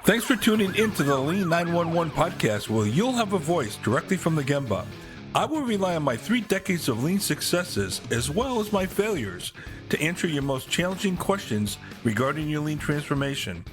Thanks for tuning in to the Lean 911 podcast, where you'll have a voice directly from the Gemba. I will rely on my 3 decades of lean successes as well as my failures to answer your most challenging questions regarding your lean transformation.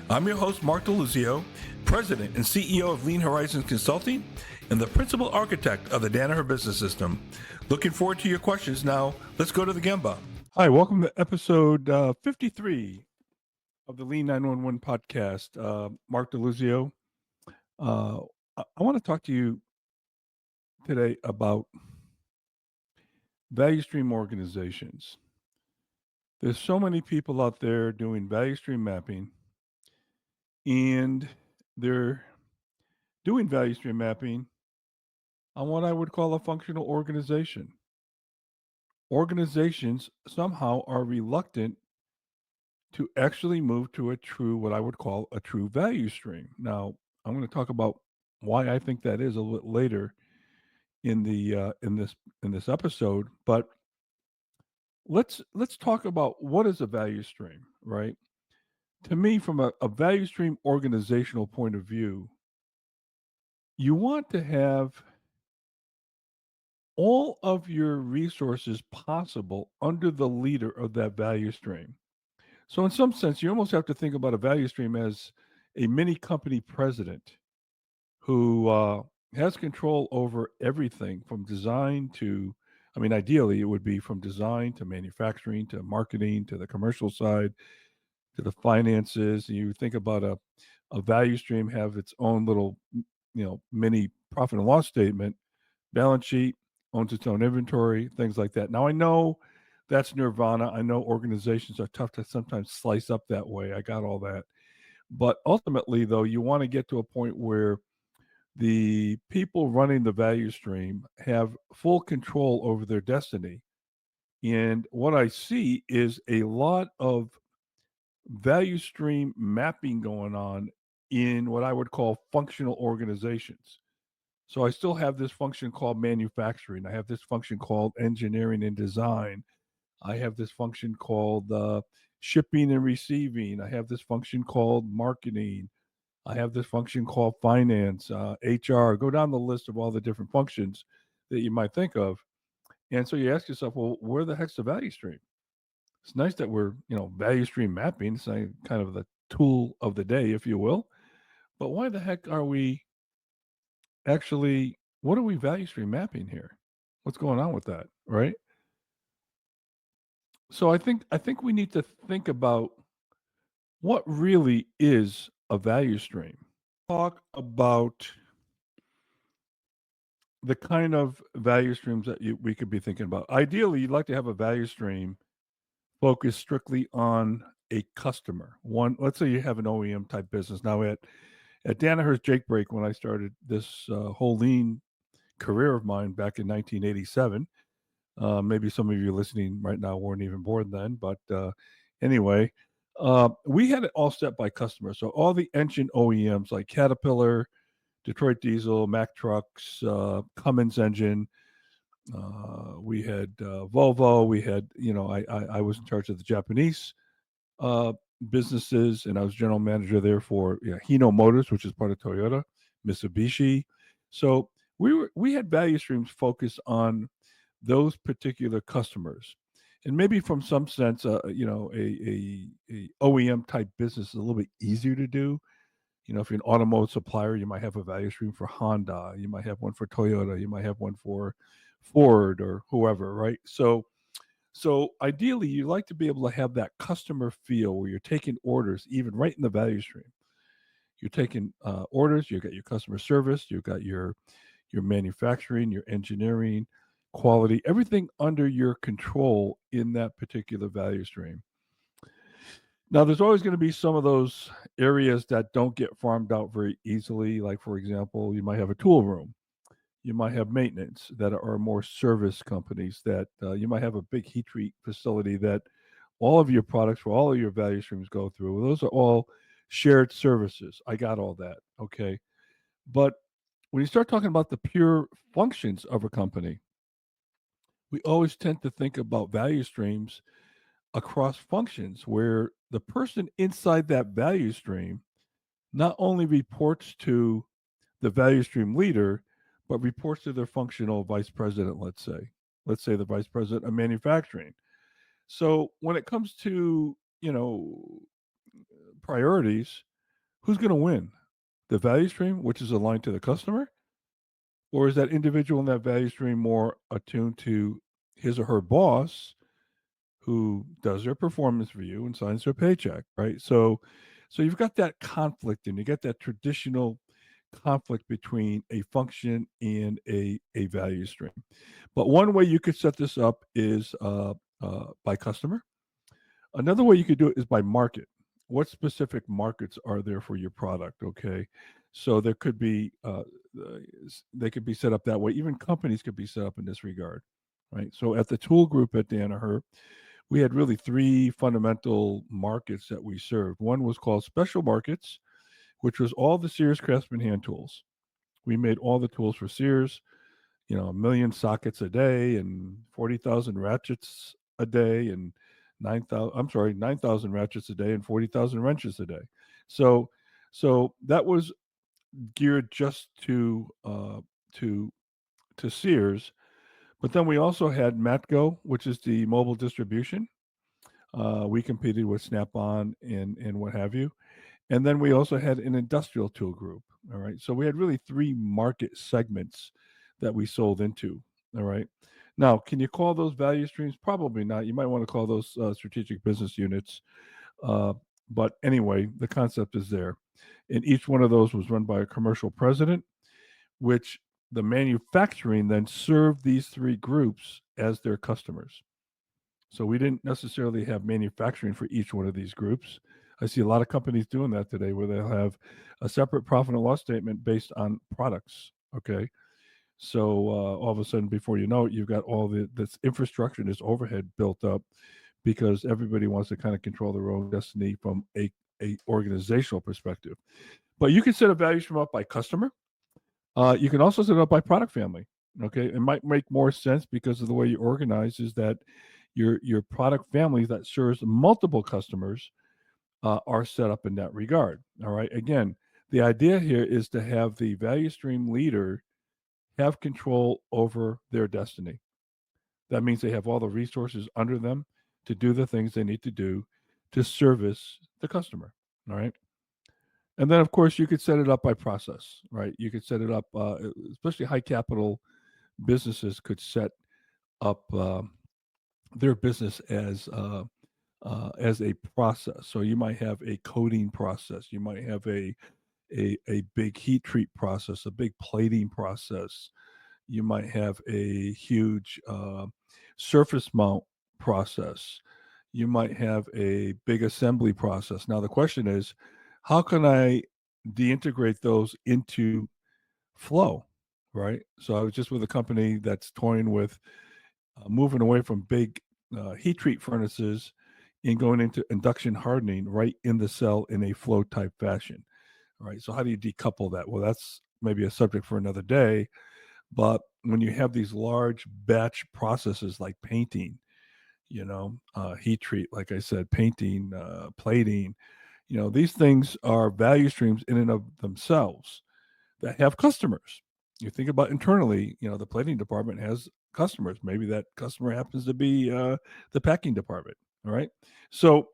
I'm your host, Mark DeLuzio, President and CEO of Lean Horizons Consulting and the Principal Architect of the Danaher Business System. Looking forward to your questions. Now, let's go to the Gemba. Hi, welcome to episode 53 of the Lean 911 podcast. Mark DeLuzio. I want to talk to you today about value stream organizations. There's so many people out there doing value stream mapping, and they're doing value stream mapping on what I would call a functional organization. Organizations somehow are reluctant to actually move to a true, what I would call a true value stream. Now, I'm going to talk about why I think that is a little bit later in this episode, but let's talk about what is a value stream, right? To me, from a value stream organizational point of view, you want to have all of your resources possible under the leader of that value stream. So in some sense, you almost have to think about a value stream as a mini company president who has control over everything from design to, I mean, ideally, it would be from design to manufacturing to marketing to the commercial side to the finances. You think about a value stream have its own little, mini profit and loss statement, balance sheet, owns its own inventory, things like that. Now, I know that's nirvana. I know organizations are tough to sometimes slice up that way. I got all that. But ultimately, though, you want to get to a point where the people running the value stream have full control over their destiny. And what I see is a lot of value stream mapping going on in what I would call functional organizations. So I still have this function called manufacturing. I have this function called engineering and design. I have this function called shipping and receiving. I have this function called marketing. I have this function called finance, HR. Go down the list of all the different functions that you might think of. And so you ask yourself, well, where the heck's the value stream? It's nice that we're, value stream mapping. It's kind of the tool of the day, if you will. But why the heck are we actually, what are we value stream mapping here? What's going on with that, right? So I think we need to think about what really is a value stream. Talk about the kind of value streams that we could be thinking about. Ideally, you'd like to have a value stream focused strictly on a customer. One, let's say you have an OEM type business. Now at Danaher's Jake Break, when I started this whole lean career of mine back in 1987, maybe some of you listening right now weren't even born then, but anyway, we had it all set by customer. So all the engine OEMs like Caterpillar, Detroit Diesel, Mack Trucks, Cummins Engine. We had Volvo. We had, I was in charge of the Japanese businesses, and I was general manager there for Hino Motors, which is part of Toyota, Mitsubishi. So we had value streams focused on those particular customers, and maybe from some sense, a OEM type business is a little bit easier to do. If you're an automotive supplier, you might have a value stream for Honda, you might have one for Toyota, you might have one for Ford or whoever, right? So ideally, you like to be able to have that customer feel where you're taking orders, even right in the value stream. You're taking orders. You've got your customer service. You've got your manufacturing, your engineering, quality, everything under your control in that particular value stream. Now, there's always going to be some of those areas that don't get farmed out very easily. Like, for example, you might have a tool room. You might have maintenance that are more service companies, that you might have a big heat treat facility that all of your products for all of your value streams go through. Well, those are all shared services. I got all that. Okay. But when you start talking about the pure functions of a company, we always tend to think about value streams across functions where the person inside that value stream not only reports to the value stream leader, but reports to their functional vice president, let's say. Let's say the vice president of manufacturing. So when it comes to, priorities, who's going to win? The value stream, which is aligned to the customer, or is that individual in that value stream more attuned to his or her boss who does their performance review and signs their paycheck, right? So you've got that conflict, and you get that traditional conflict between a function and a value stream. But one way you could set this up is by customer. Another way you could do it is by market. What specific markets are there for your product? Okay, so there could be they could be set up that way. Even companies could be set up in this regard, right? So at the tool group at Danaher, we had really three fundamental markets that we served. One was called special markets, which was all the Sears Craftsman hand tools. We made all the tools for Sears, 1 million sockets a day and 40,000 ratchets a day and 9,000 ratchets a day and 40,000 wrenches a day. So, so that was geared just to to Sears. But then we also had Matco, which is the mobile distribution. We competed with Snap-on and what have you. And then we also had an industrial tool group. All right. So we had really three market segments that we sold into. All right. Now, can you call those value streams? Probably not. You might want to call those strategic business units. Uh, but anyway, the concept is there. And each one of those was run by a commercial president, which the manufacturing then served these three groups as their customers. So we didn't necessarily have manufacturing for each one of these groups. I see a lot of companies doing that today where they'll have a separate profit and loss statement based on products. Okay. So all of a sudden, before you know it, you've got all this infrastructure and this overhead built up because everybody wants to kind of control their own destiny from a organizational perspective. But you can set a value stream up by customer. You can also set it up by product family. Okay, it might make more sense because of the way you organize is that your product family that serves multiple customers are set up in that regard. All right. Again, the idea here is to have the value stream leader have control over their destiny. That means they have all the resources under them to do the things they need to do to service the customer. All right. And then, of course, you could set it up by process, right? You could set it up, especially high capital businesses could set up their business as a process. So you might have a coding process, you might have a big heat treat process, a big plating process. You might have a huge surface mount process. You might have a big assembly process. Now the question is, how can I deintegrate those into flow? Right. So I was just with a company that's toying with moving away from big heat treat furnaces and going into induction hardening right in the cell in a flow type fashion. All right. So how do you decouple that? Well, that's maybe a subject for another day. But when you have these large batch processes like painting, heat treat, like I said, painting, plating, these things are value streams in and of themselves that have customers. You think about internally, the plating department has customers. Maybe that customer happens to be the packing department. All right. So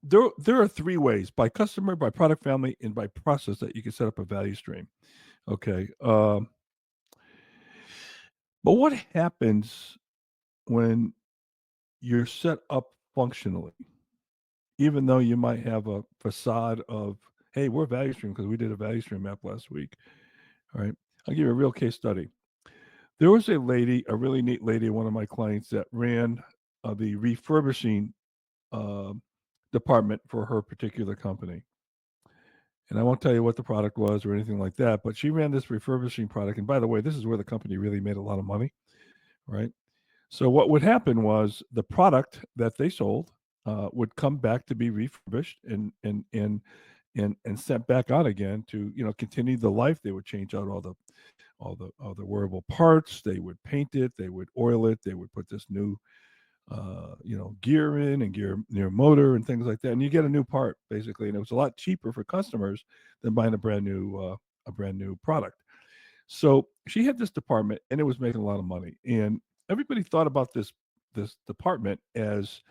there are three ways: by customer, by product family, and by process that you can set up a value stream. Okay. But what happens when you're set up functionally, even though you might have a facade of, hey, we're value stream because we did a value stream map last week. All right. I'll give you a real case study. There was a lady, a really neat lady, one of my clients that ran the refurbishing uh, department for her particular company. And I won't tell you what the product was or anything like that, but she ran this refurbishing product. And by the way, this is where the company really made a lot of money, right? So what would happen was the product that they sold would come back to be refurbished and sent back out again to continue the life. They would change out all the wearable parts. They would paint it. They would oil it. They would put this new gear in and gear near motor and things like that, and you get a new part basically, and it was a lot cheaper for customers than buying a brand new product. So she had this department, and it was making a lot of money, and everybody thought about this department as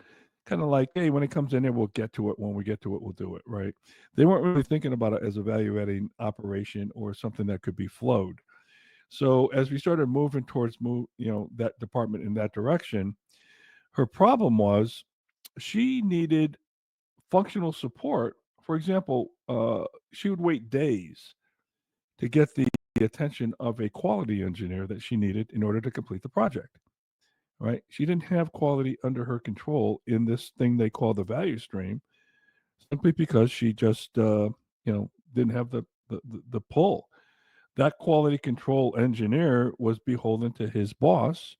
kind of like, hey, when it comes in there, we'll get to it. When we get to it, we'll do it. Right? They weren't really thinking about it as a value adding operation or something that could be flowed. So as we started moving towards that department in that direction, her problem was she needed functional support. For example, she would wait days to get the attention of a quality engineer that she needed in order to complete the project. Right? She didn't have quality under her control in this thing they call the value stream, simply because she just didn't have the pull. That quality control engineer was beholden to his boss,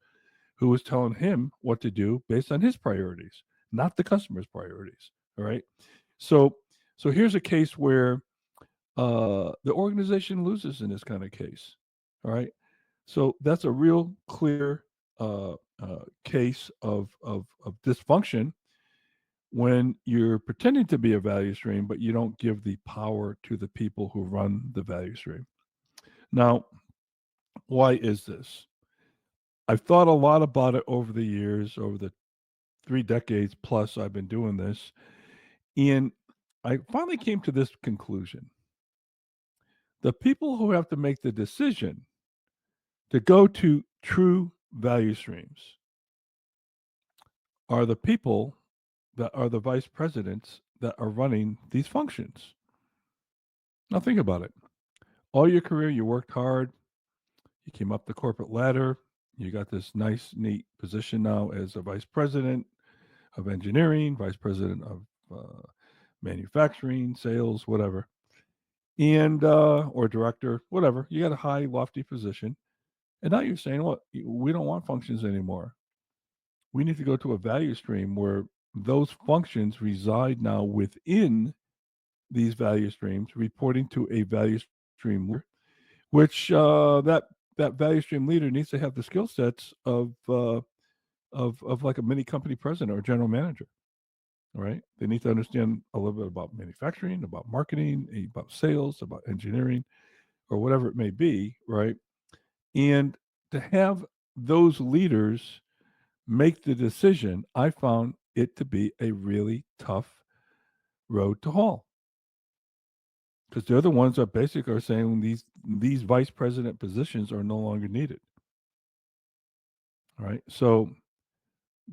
who was telling him what to do based on his priorities, not the customer's priorities. All right. So so here's a case where the organization loses in this kind of case. All right. So that's a real clear case of dysfunction when you're pretending to be a value stream, but you don't give the power to the people who run the value stream. Now, why is this? I've thought a lot about it over the years, over the 3 decades plus I've been doing this. And I finally came to this conclusion: the people who have to make the decision to go to true value streams are the people that are the vice presidents that are running these functions. Now, think about it. All your career, you worked hard, you came up the corporate ladder, you got this nice, neat position now as a vice president of engineering, vice president of manufacturing, sales, whatever, and or director, whatever. You got a high, lofty position, and now you're saying, "Well, we don't want functions anymore. We need to go to a value stream where those functions reside now within these value streams, reporting to a value stream leader, which that value stream leader needs to have the skill sets of like a mini company president or general manager. Right? They need to understand a little bit about manufacturing, about marketing, about sales, about engineering, or whatever it may be. Right? And to have those leaders make the decision, I found it to be a really tough road to haul, because they're the ones that basically are saying these vice president positions are no longer needed. All right. So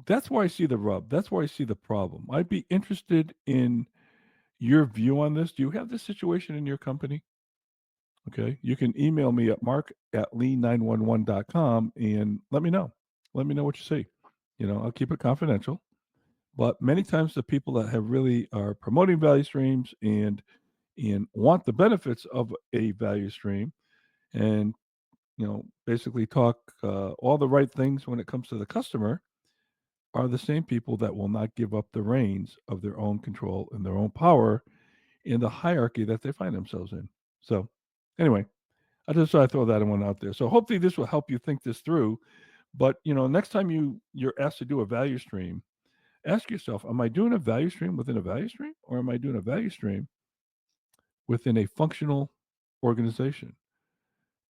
that's where I see the rub. That's where I see the problem. I'd be interested in your view on this. Do you have this situation in your company? Okay. You can email me at mark@lean911.com and let me know. Let me know what you see. I'll keep it confidential. But many times the people that have really are promoting value streams and want the benefits of a value stream, and basically talk all the right things when it comes to the customer, are the same people that will not give up the reins of their own control and their own power in the hierarchy that they find themselves in. So anyway, I just thought I'd throw that one out there. So hopefully this will help you think this through. But next time you're asked to do a value stream, ask yourself, am I doing a value stream within a value stream, or am I doing a value stream within a functional organization?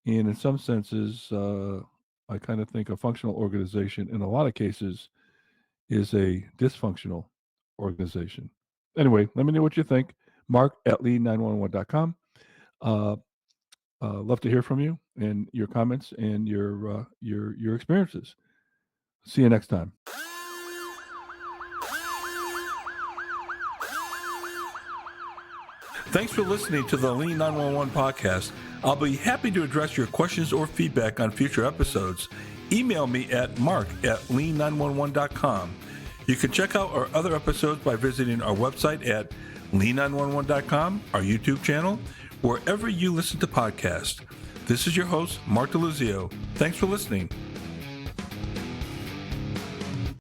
And in some senses, I kind of think a functional organization in a lot of cases is a dysfunctional organization. Anyway, let me know what you think. Mark@lean911.com. Uh, love to hear from you and your comments and your experiences. See you next time. Thanks for listening to the Lean 911 podcast. I'll be happy to address your questions or feedback on future episodes. Email me at mark@lean911.com. You can check out our other episodes by visiting our website at lean911.com, our YouTube channel, wherever you listen to podcasts. This is your host, Mark DeLuzio. Thanks for listening.